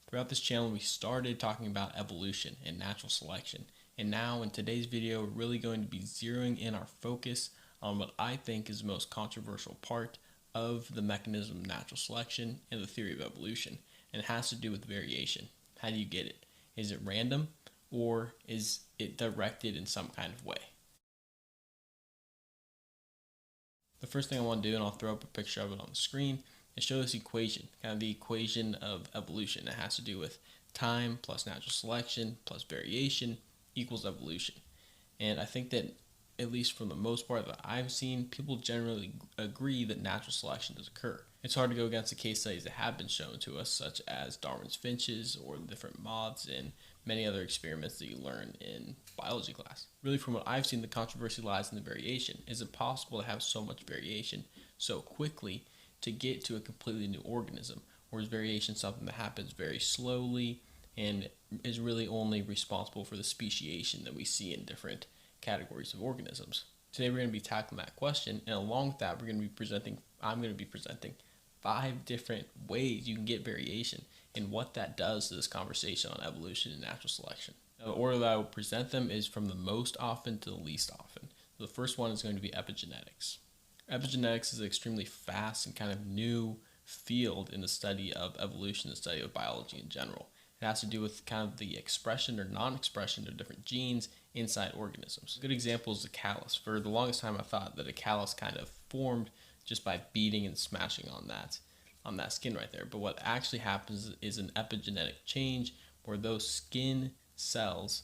Throughout this channel, we started talking about evolution and natural selection. And now in today's video, we're really going to be zeroing in our focus on what I think is the most controversial part of the mechanism of natural selection and the theory of evolution. And it has to do with variation. How do you get it? Is it random or is it directed in some kind of way? The first thing I want to do, and I'll throw up a picture of it on the screen, is show this equation, kind of the equation of evolution. It has to do with time plus natural selection plus variation equals evolution. And I think that, at least for the most part that I've seen, people generally agree that natural selection does occur. It's hard to go against the case studies that have been shown to us, such as Darwin's finches or different moths and many other experiments that you learn in biology class. Really, from what I've seen, the controversy lies in the variation. Is it possible to have so much variation so quickly to get to a completely new organism? Or is variation something that happens very slowly and is really only responsible for the speciation that we see in different categories of organisms? Today we're going to be tackling that question, and along with that I'm going to be presenting 5 different ways you can get variation and what that does to this conversation on evolution and natural selection. Now, the order that I will present them is from the most often to the least often. The first one is going to be epigenetics. Epigenetics is an extremely fast and kind of new field in the study of evolution, the study of biology in general. It has to do with kind of the expression or non-expression of different genes inside organisms. A good example is the callus. For the longest time I thought that a callus kind of formed just by beating and smashing on that skin right there. But what actually happens is an epigenetic change where those skin cells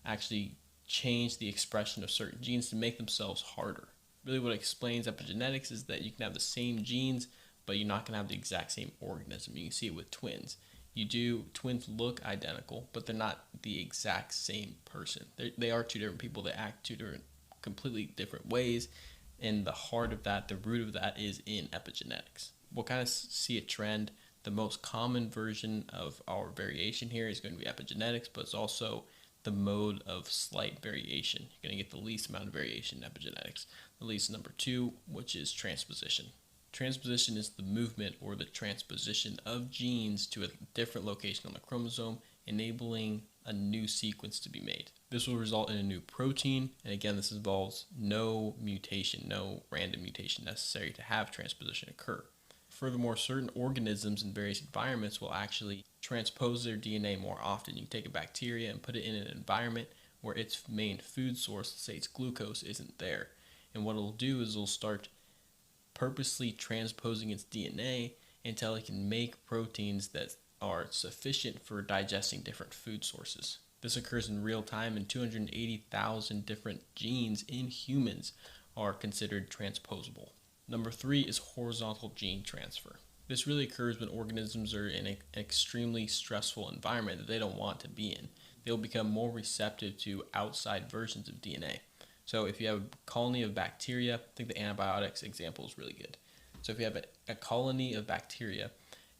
actually change the expression of certain genes to make themselves harder. Really what explains epigenetics is that you can have the same genes, but you're not going to have the exact same organism. You can see it with twins. Twins look identical, but they're not the exact same person. They are two different people that act completely different ways. And the heart of that, the root of that, is in epigenetics. We'll kind of see a trend. The most common version of our variation here is going to be epigenetics, but it's also the mode of slight variation. You're going to get the least amount of variation in epigenetics. The least number 2, which is transposition. Transposition is the movement or the transposition of genes to a different location on the chromosome, enabling a new sequence to be made. This will result in a new protein, and again, this involves no mutation, no random mutation necessary to have transposition occur. Furthermore, certain organisms in various environments will actually transpose their DNA more often. You can take a bacteria and put it in an environment where its main food source, let's say its glucose, isn't there. And what it'll do is it'll start purposely transposing its DNA until it can make proteins that are sufficient for digesting different food sources. This occurs in real time, and 280,000 different genes in humans are considered transposable. Number 3 is horizontal gene transfer. This really occurs when organisms are in an extremely stressful environment that they don't want to be in. They'll become more receptive to outside versions of DNA. So if you have a colony of bacteria, I think the antibiotics example is really good. So if you have a colony of bacteria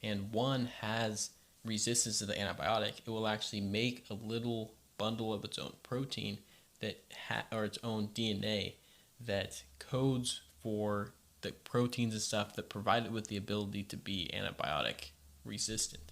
and one has resistance to the antibiotic, it will actually make a little bundle of its own protein or its own DNA that codes for the proteins and stuff that provide it with the ability to be antibiotic resistant.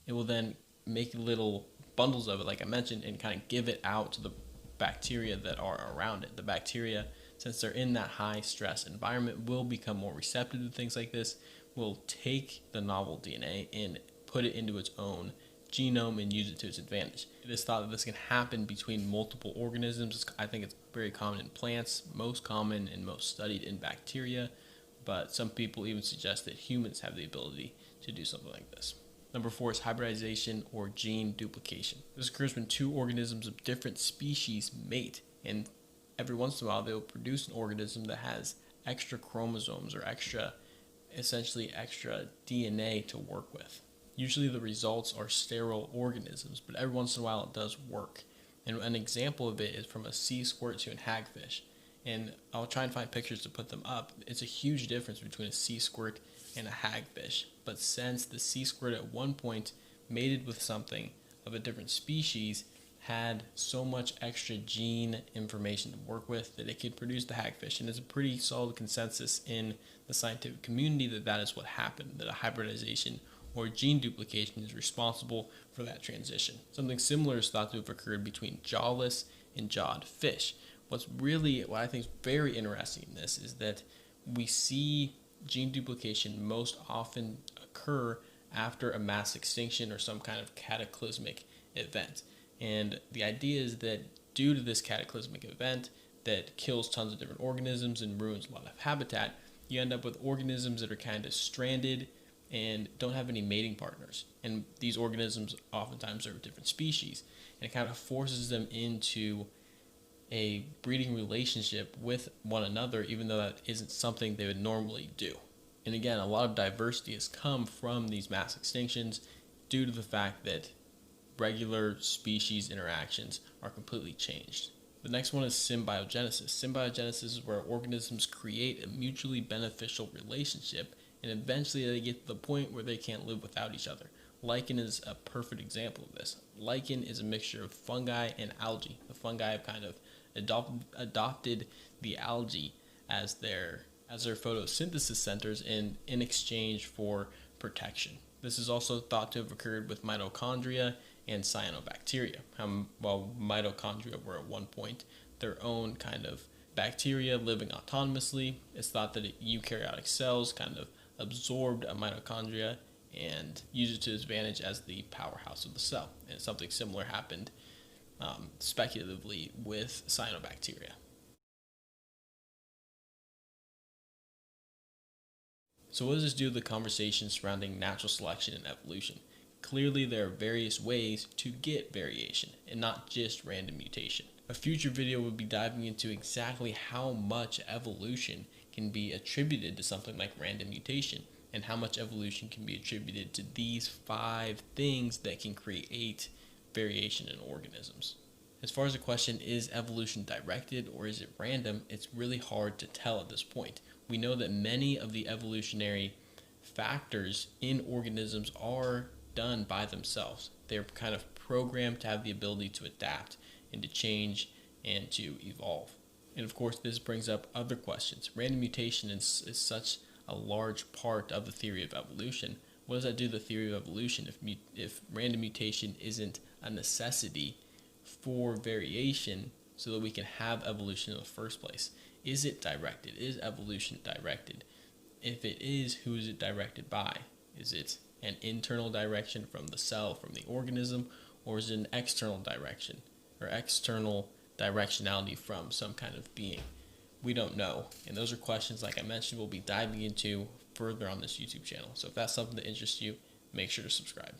It will then make little bundles of it, like I mentioned, and kind of give it out to the bacteria that are around it. The bacteria, since they're in that high stress environment, will become more receptive to things like this, will take the novel DNA and put it into its own genome and use it to its advantage. It is thought that this can happen between multiple organisms. I think it's very common in plants, most common and most studied in bacteria, but some people even suggest that humans have the ability to do something like this. Number 4 is hybridization or gene duplication. This occurs when 2 organisms of different species mate, and every once in a while they will produce an organism that has extra chromosomes or essentially extra DNA to work with. Usually the results are sterile organisms, but every once in a while it does work. And an example of it is from a sea squirt to a hagfish. And I'll try and find pictures to put them up. It's a huge difference between a sea squirt and a hagfish. But since the sea squirt at one point mated with something of a different species, had so much extra gene information to work with that it could produce the hagfish. And there's a pretty solid consensus in the scientific community that that is what happened, that a hybridization or gene duplication is responsible for that transition. Something similar is thought to have occurred between jawless and jawed fish. What I think is very interesting in this is that we see gene duplication most often occur after a mass extinction or some kind of cataclysmic event. And the idea is that due to this cataclysmic event that kills tons of different organisms and ruins a lot of habitat, you end up with organisms that are kind of stranded and don't have any mating partners. And these organisms oftentimes are different species, and it kind of forces them into a breeding relationship with one another, even though that isn't something they would normally do. And again, a lot of diversity has come from these mass extinctions due to the fact that regular species interactions are completely changed. The next one is symbiogenesis. Symbiogenesis is where organisms create a mutually beneficial relationship, and eventually they get to the point where they can't live without each other. Lichen is a perfect example of this. Lichen is a mixture of fungi and algae. The fungi have kind of adopted the algae as their photosynthesis centers in exchange for protection. This is also thought to have occurred with mitochondria and cyanobacteria. While mitochondria were at one point their own kind of bacteria living autonomously, it's thought that eukaryotic cells kind of absorbed a mitochondria and used it to its advantage as the powerhouse of the cell. And something similar happened speculatively with cyanobacteria. So what does this do to the conversation surrounding natural selection and evolution? Clearly there are various ways to get variation and not just random mutation. A future video will be diving into exactly how much evolution can be attributed to something like random mutation and how much evolution can be attributed to these 5 things that can create variation in organisms. As far as the question, is evolution directed or is it random, it's really hard to tell at this point. We know that many of the evolutionary factors in organisms are done by themselves. They're kind of programmed to have the ability to adapt and to change and to evolve. And of course, this brings up other questions. Random mutation is such a large part of the theory of evolution. What does that do to the theory of evolution if random mutation isn't a necessity for variation so that we can have evolution in the first place? Is it directed? Is evolution directed? If it is, who is it directed by? Is it an internal direction from the cell, from the organism, or is it an external direction or external directionality from some kind of being? We don't know. And those are questions, like I mentioned, we'll be diving into further on this YouTube channel. So if that's something that interests you, make sure to subscribe.